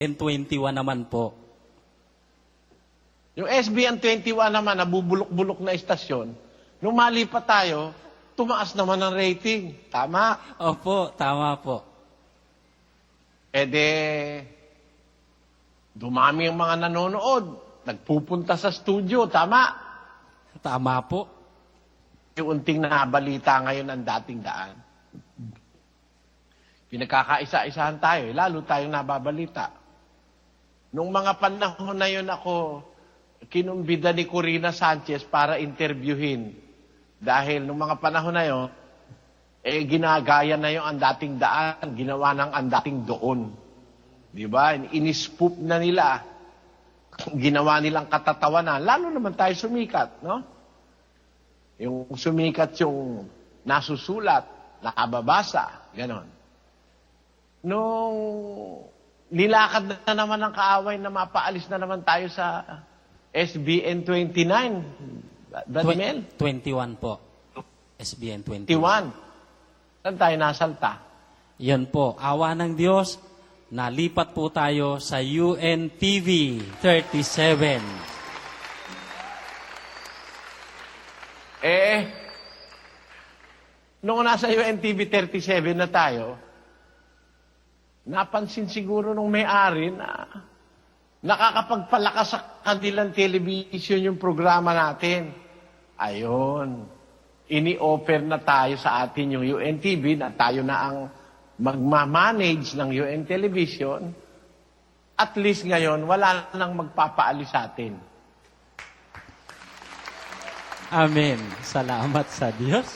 N21 naman po. Yung SBN 21 naman, nabubulok-bulok na istasyon, nung malipat tayo, tumaas naman ang rating. Tama? Opo, tama po. E de, dumami ang mga nanonood. Nagpupunta sa studio. Tama? Tama po. Yung unting nabalita ngayon ang dating daan. Pinagkakaisa-isahan tayo, lalo tayong nababalita. Nung mga panahon na yun ako, kinumbida ni Corina Sanchez para interviewin. Dahil nung mga panahon na yun, ginagaya na yung ang dating daan, ginawa ng ang dating doon. Di ba? Inispoop na nila. Ginawa nilang katatawanan. Lalo naman tayo sumikat, no? Yung sumikat yung nasusulat, nakababasa, ganon. Nung nilakad na naman ng kaaway na mapaalis na naman tayo sa SBN 29. Brad Mel? 21 po. SBN 21. 21. Saan tayo nasalta? Yan po. Awa ng Diyos, nalipat po tayo sa UNTV 37. Nung nasa UNTV 37 na tayo, napansin siguro nung may-ari na nakakapagpalakas sa kanilang television yung programa natin. Ayun. Ini-offer na tayo sa atin yung UNTV na tayo na ang magmamanage ng UN Television. At least ngayon, wala nang magpapaalis sa atin. Amen. Salamat sa Diyos.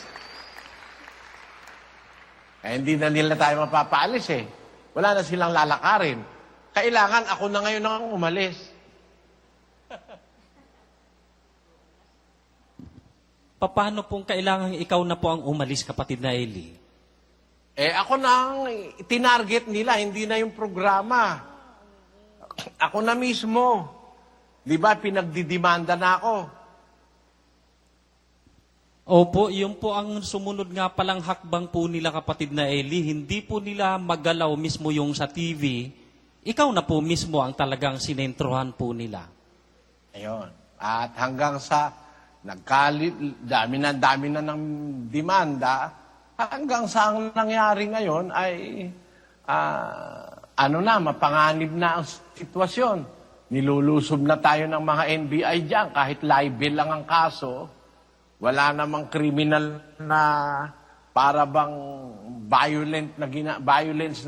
Hindi na nila tayo mapapaalis eh. Wala na silang lalakarin. Kailangan ako na ngayon ang umalis. Paano pong kailangan ikaw na po ang umalis, kapatid na Eli? Ako na ang tinarget nila, hindi na yung programa. Ako na mismo. Di ba, pinagdidimanda na ako. Opo, yun po ang sumunod nga palang hakbang po nila, kapatid na Eli. Hindi po nila magalaw mismo yung sa TV. Ikaw na po mismo ang talagang sinentrohan po nila. Ayun. At hanggang sa dami na ng demanda, hanggang sa ang nangyari ngayon ay mapanganib na ang sitwasyon. Nilulusob na tayo ng mga NBI dyan, kahit libel lang ang kaso. Wala namang kriminal na para bang violence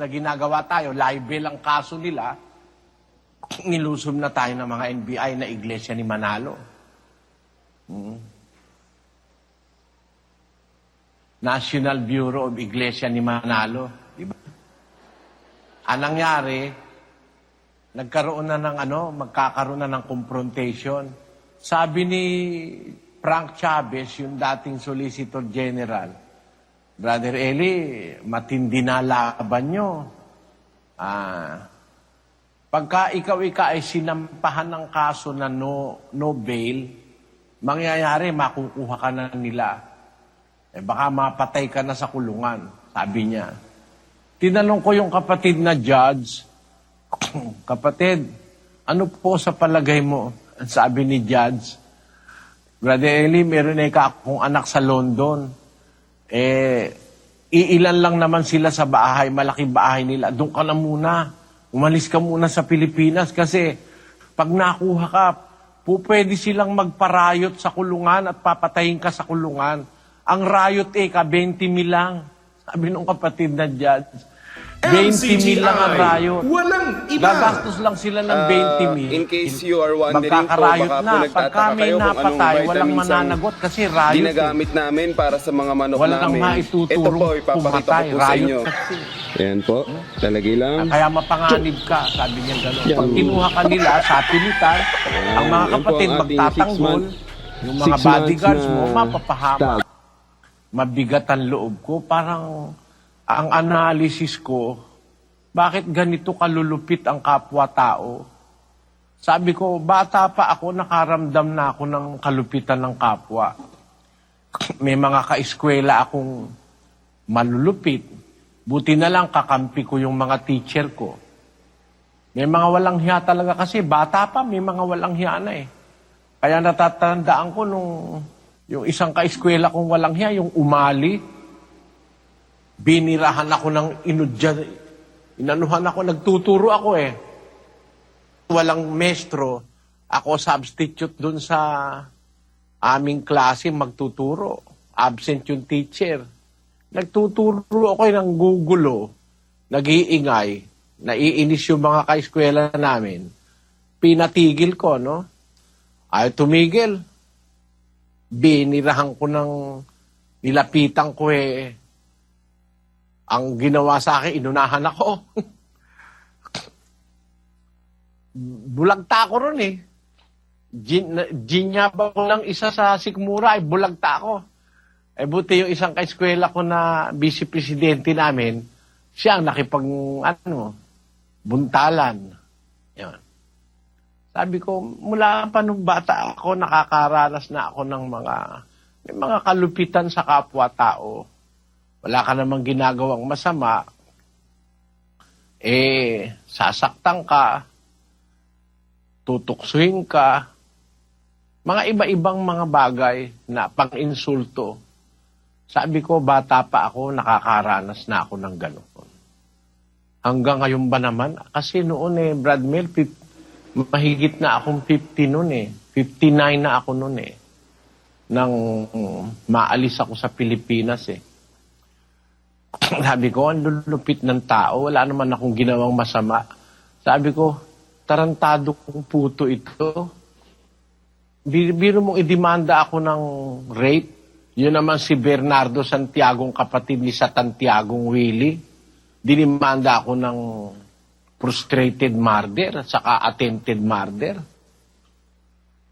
na ginagawa tayo. Libel ang kaso nila. Nilusob na tayo ng mga NBI na Iglesia ni Manalo. National Bureau of Iglesia ni Manalo. Diba? Ang nangyari, magkakaroon na ng confrontation. Sabi ni Frank Chavez, yung dating Solicitor General, Brother Eli, matindi na laban nyo. Pagka ikaw ay sinampahan ng kaso na no bail, mangyayari, makukuha ka na nila. Baka mapatay ka na sa kulungan, sabi niya. Tinanong ko yung kapatid na judge, kapatid, ano po sa palagay mo? Sabi ni judge, Brother Eli, meron na akong anak sa London. Iilan lang naman sila sa bahay, malaking bahay nila. Doon ka na muna. Umalis ka muna sa Pilipinas kasi pag nakuha ka, pwede silang magparayot sa kulungan at papatayin ka sa kulungan. Ang riot 20 mil lang. Sabi nung kapatid na judge. 20 mil lang ang riot. Walang iba. Gagastos lang sila ng 20 mil. In case you are wondering po, magkakarayot baka po na. Pagka nagtataka may kayo kung anong napatay, walang vitamins ang mananagot kasi riot. ginagamit namin para sa mga manok Walang namin. maituturong Ito po, ipapakita pumatay. ko po sa Riot inyo. kasi. Yan po, talagi lang. Kaya mapanganib ka, sabi niya gano'n. Yan. Pag kinuha ka nila sa pilitan, ang mga Yan po kapatid ang ating magtatanggol, yung mga 6 months bodyguards mo, na mapapahama. Mabigat ang loob ko. Parang ang analysis ko, bakit ganito kalulupit ang kapwa-tao? Sabi ko, bata pa ako, nakaramdam na ako ng kalupitan ng kapwa. May mga kaeskwela akong malulupit. Buti na lang kakampi ko yung mga teacher ko. May mga walang hiya talaga kasi. Bata pa, may mga walang hiya na eh. Kaya natatandaan ko nung yung isang kaeskwela kong walang hiya, yung umali, binirahan ako ng inanuhan ako, nagtuturo ako eh. Walang mestro, ako substitute dun sa aming klase magtuturo. Absent yung teacher. Nagtuturo ako ng gugulo, nag-iingay, naiinis yung mga kaeskwela namin. Pinatigil ko, no? Ay tumigil. Binirahan ko ng nilapitan ko eh. Ang ginawa sa akin, inunahan ako. Bulagta ko ron eh. Ginyaba ko ng isa sa sikmura, ay bulagta ko. Eh buti yung isang kaeskwela ko na vice-presidente namin, siya ang buntalan. Yan. Sabi ko, mula pa nung bata ako, nakakaranas na ako ng may mga kalupitan sa kapwa-tao. Wala ka namang ginagawang masama, sasaktan ka, tutuksuhin ka, mga iba-ibang mga bagay na pang-insulto. Sabi ko, bata pa ako, nakakaranas na ako ng gano'n. Hanggang ngayon ba naman? Kasi noon Brad Mel, mahigit na akong 50 noon 59 na ako noon nang maalis ako sa Pilipinas Sabi ko, ang lulupit ng tao, wala naman akong ginawang masama. Sabi ko, tarantado kong puto ito. Biro mong idemanda ako ng rape. Yun naman si Bernardo Santiago'ng kapatid ni Santiago'ng Willie. Dinimanda ako ng frustrated murder at saka attempted murder.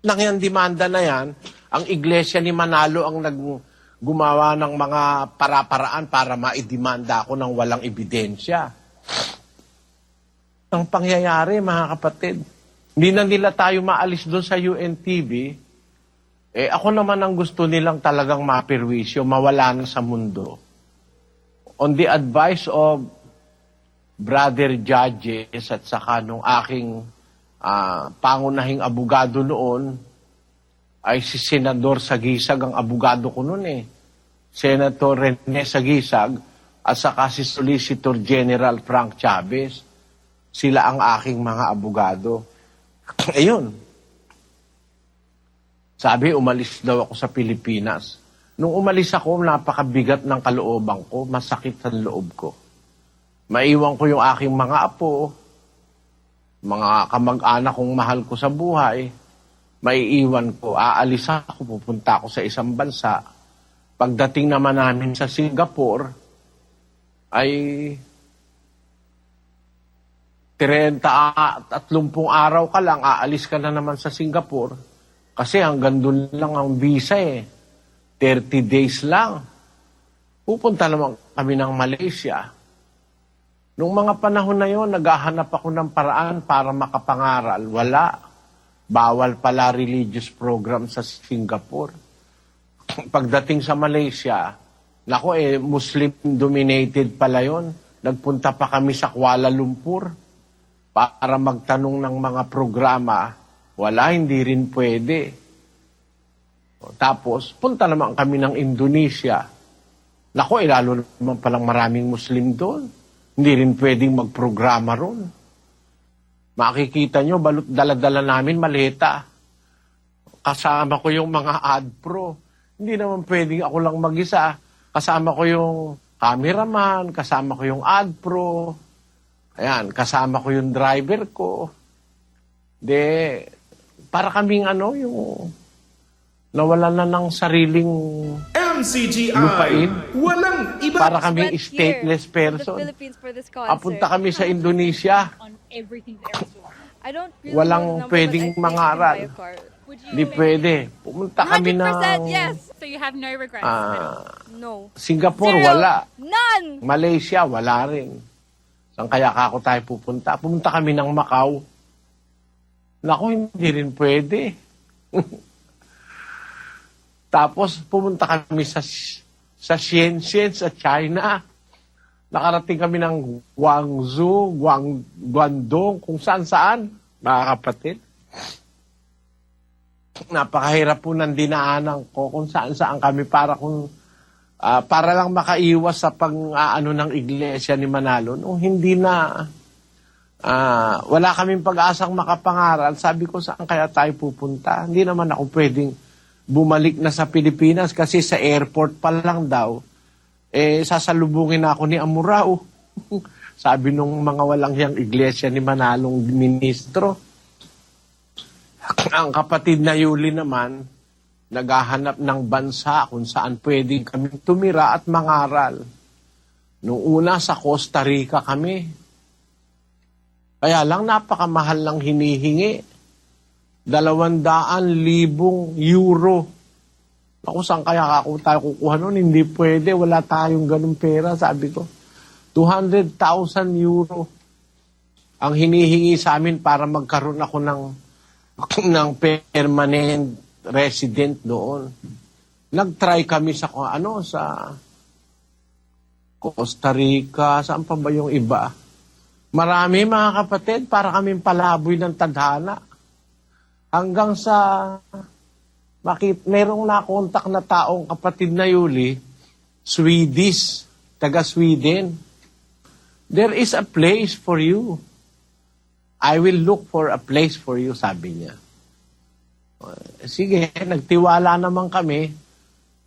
Nang yan demanda na yan, ang iglesia ni Manalo ang gumawa ng mga para-paraan para maidemanda ako ng walang ebidensya. Ang pangyayari, mga kapatid, hindi na nila tayo maalis doon sa UNTV. Ako naman ang gusto nilang talagang mapirwisyo, mawala na sa mundo. On the advice of brother judges at saka nung aking pangunahing abogado noon, ay si Senador Sagisag ang abogado ko noon Senator Rene Sagisag at saka si Solicitor General Frank Chavez. Sila ang aking mga abogado. Ayun. Sabi, umalis daw ako sa Pilipinas. Nung umalis ako, napakabigat ng kalooban ko, masakit sa loob ko. Maiwan ko yung aking mga apo, mga kamag-anak kong mahal ko sa buhay, maiiwan ko, aalis ako, pupunta ako sa isang bansa. Pagdating naman namin sa Singapore, ay 30 araw ka lang, aalis ka na naman sa Singapore. Kasi hanggang doon lang ang visa 30 days lang. Pupunta naman kami ng Malaysia. Nung mga panahon na yon, naghahanap ako ng paraan para makapangaral. Wala. Bawal pala religious program sa Singapore. Pagdating sa Malaysia, Muslim-dominated pala yon. Nagpunta pa kami sa Kuala Lumpur para magtanong ng mga programa. Wala, hindi rin pwede. Tapos, punta naman kami ng Indonesia. Lalo naman palang maraming Muslim doon. Hindi rin pwedeng magprograma ron. Makikita nyo, dala-dala namin maleta. Kasama ko yung mga AdPro. Hindi naman pwedeng ako lang mag-isa. Kasama ko yung cameraman, kasama ko yung AdPro. Ayan, kasama ko yung driver ko. Para kaming yung nawalan na ng sariling MCGI, lupain. walang iba. Para kaming stateless person. Papunta kami sa Indonesia. Walang pwedeng mangaral. Hindi pwede. Pumunta kami 100% ng yes. So you have no regrets. No. Singapore, Zero. wala. None. Malaysia, wala rin. Saan kaya ako tayo pupunta? Pumunta kami ng Macau. Naku, hindi rin pwede. Tapos pumunta kami sa Shenzhen, sa China. Nakarating kami ng Guangzhou, Guangdong, kung saan-saan, mga kapatid. Napakahirap po ng dinaanan ko kung saan-saan kami para lang makaiwas sa pang-aano ng iglesia ni Manalo. Nung hindi na, wala kaming pag-asang makapangaral, sabi ko, saan kaya tayo pupunta? Hindi naman ako pwedeng bumalik na sa Pilipinas kasi sa airport pa lang daw, sasalubungin ako ni Amurao. Sabi nung mga walang hiyang iglesia ni Manalong ministro. Ang kapatid na Yuli naman, naghahanap ng bansa kung saan pwedeng kami tumira at mangaral. Nung una sa Costa Rica kami. Kaya lang napakamahal lang hinihingi. 200,000 euro. Ako, saan kaya ako tayo kukuha nun? Hindi pwede, wala tayong ganung pera, sabi ko. 200,000 euro ang hinihingi sa amin para magkaroon ako ng permanent resident doon. Nag-try kami sa Costa Rica, saan pa ba yung iba? Marami mga kapatid, para kaming palaboy ng tadhana. Hanggang sa merong nakontak na taong kapatid na Yuli, Swedish, taga Sweden. There is a place for you. I will look for a place for you, sabi niya. Sige, nagtiwala naman kami.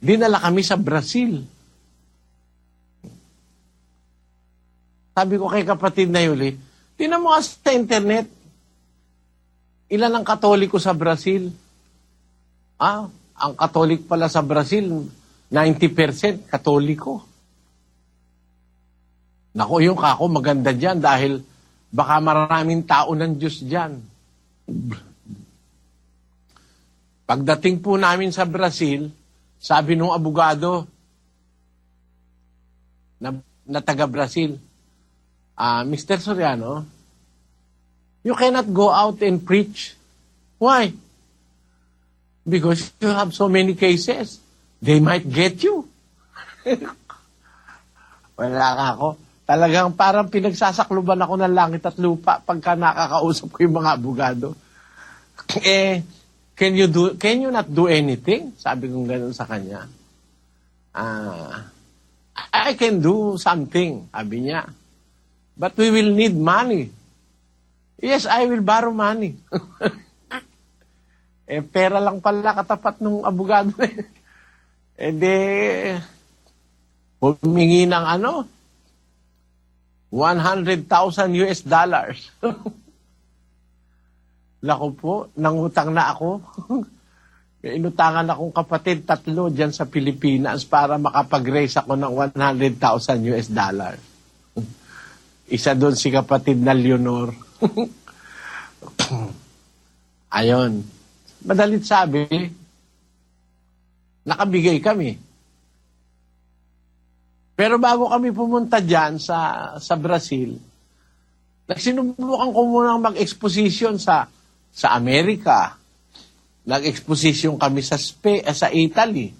Dinala kami sa Brazil. Sabi ko kay kapatid na Yuli, tinan mo sa internet, ilan ang Katoliko sa Brazil? Ang Katolik pala sa Brazil, 90% Katoliko. Naku, yung kako maganda dyan dahil baka maraming tao ng Diyos dyan. Pagdating po namin sa Brazil, sabi nung abogado na taga-Brazil, Mr. Soriano, you cannot go out and preach. Why? Because you have so many cases. They might get you. Wala ka ako. Talagang parang pinagsasakluban ako ng langit at lupa pagka nakakausap ko yung mga abogado. Can you not do anything? Sabi kong ganun sa kanya. I can do something, sabi niya. But we will need money. Yes, I will borrow money. Pera lang pala katapat ng abogado. Humingi ng 100,000 US dollars. Lako po, nangutang na ako. Inutangan akong kapatid 3 dyan sa Pilipinas para makapag-raise ako ng 100,000 US dollars. Isa doon si kapatid na Leonor. Ayon. Madalit sabi, nakabigay kami. Pero bago kami pumunta dyan sa Brazil, nagsinubukan ko munang mag-exposition sa Amerika. Nag-exposition kami sa Italy.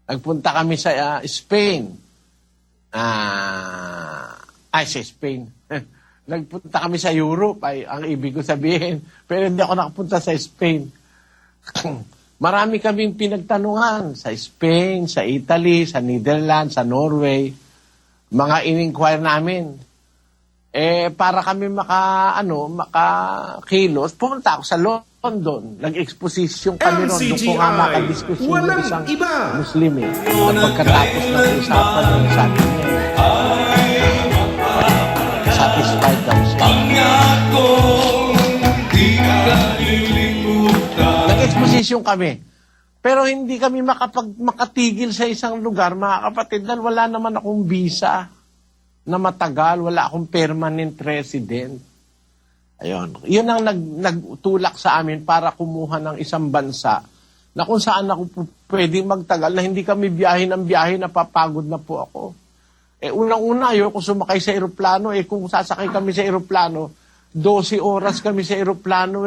Nagpunta kami sa Spain. Sa Spain. Nagpunta kami sa Europe, ang ibig ko sabihin. Pero hindi ako nakapunta sa Spain. Marami kaming pinagtanungan sa Spain, sa Italy, sa Netherlands, sa Norway. Mga in-inquire namin. Para kami makakilos, pumunta ako sa London. Nag-exposition kami ron. Doon ko nga makadiskusyon ng isang Muslim. Pagkatapos ng usapan ng sabi niya, satisfied daw siya. Nag-exposition kami. Pero hindi kami makatigil sa isang lugar, mga kapatid, dahil wala naman akong visa na matagal, wala akong permanent resident. Ayun. Yun ang nagtulak sa amin para kumuha ng isang bansa na kung saan ako pwedeng magtagal na hindi kami biyahe ng biyahe, napapagod na po ako. Unang-una, ayoko sumakay sa eroplano. Kung sasakay kami sa eroplano, 12 oras kami sa eroplano.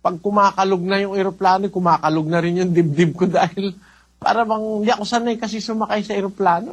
Pag kumakalog na yung eroplano, kumakalog na rin yung dibdib ko dahil para bang hindi ako sanay kasi sumakay sa eroplano.